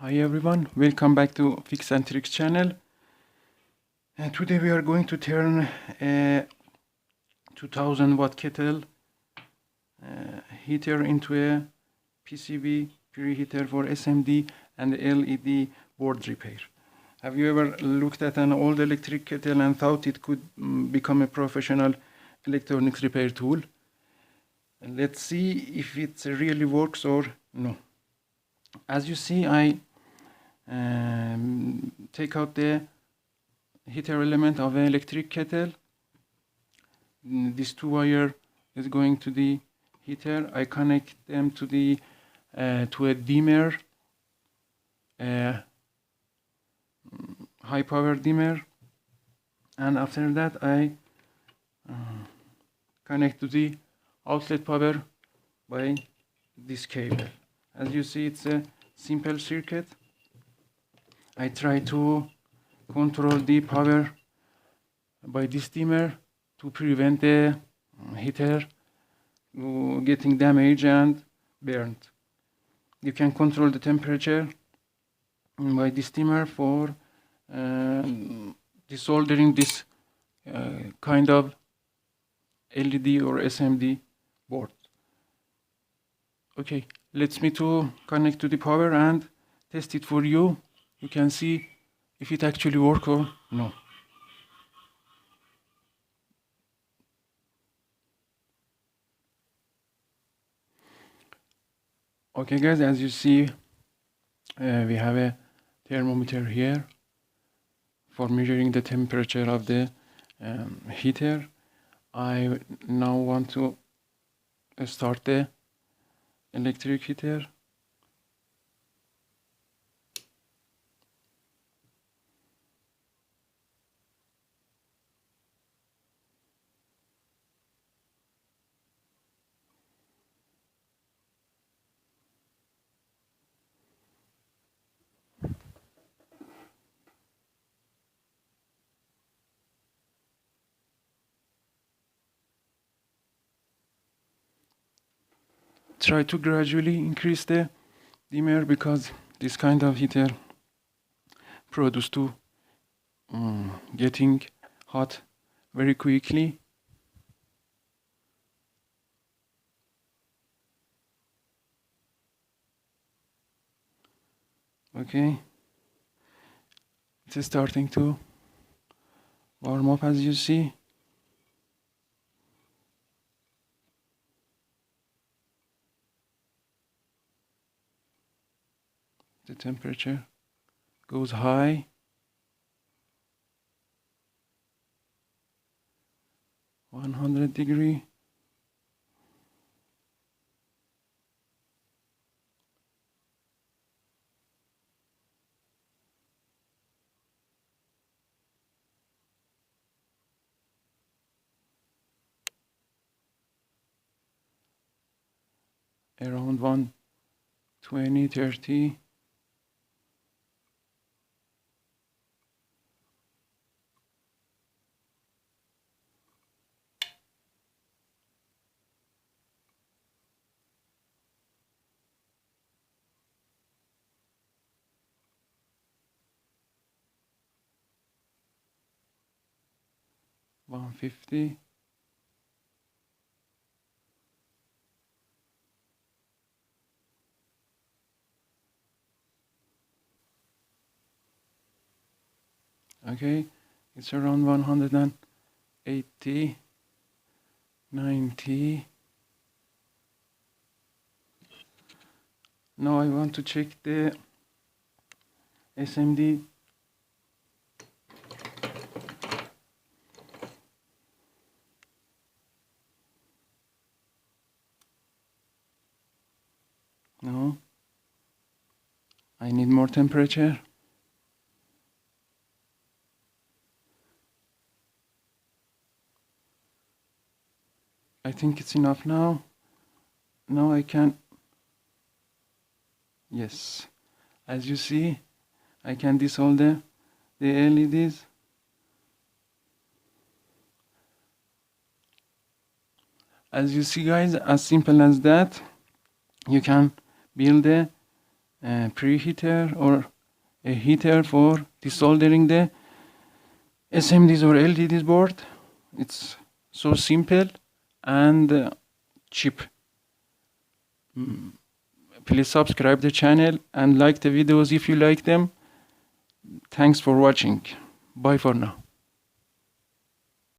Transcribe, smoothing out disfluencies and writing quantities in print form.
Hi everyone, welcome back to Fix and Trix channel. And today we are going to turn a 2000 watt kettle heater into a PCB preheater for SMD and LED board repair. Have you ever looked at an old electric kettle and thought it could become a professional electronics repair tool? Let's see if it really works or no. As you see, I take out the heater element of an electric kettle. This 2-wire is going to the heater. I connect them to the to a dimmer, high power dimmer, and after that I connect to the outlet power by this cable. As you see, it's a simple circuit. I try to control the power by this dimmer to prevent the heater getting damaged and burned. You can control the temperature by this dimmer for desoldering this kind of LED or SMD board. Okay, let's me to connect to the power and test it for you. You can see if it actually works or no. Okay guys, as you see, we have a thermometer here for measuring the temperature of the heater. I now want to start the electric heater. Try to gradually increase the dimmer because this kind of heater produce to getting hot very quickly. Okay, it is starting to warm up, as you see. The temperature goes high. (100°). Around 120, 30. (150). Okay, it's around 180, 90. Now I want to check the SMD. No, I need more temperature. I think it's enough now. Now I can, yes, as you see, I can desolder the LEDs. As you see guys, as simple as that, you can build a preheater or a heater for desoldering the SMDs or LEDs board. It's so simple and cheap. Please subscribe the channel and like the videos if you like them. Thanks for watching. Bye for now.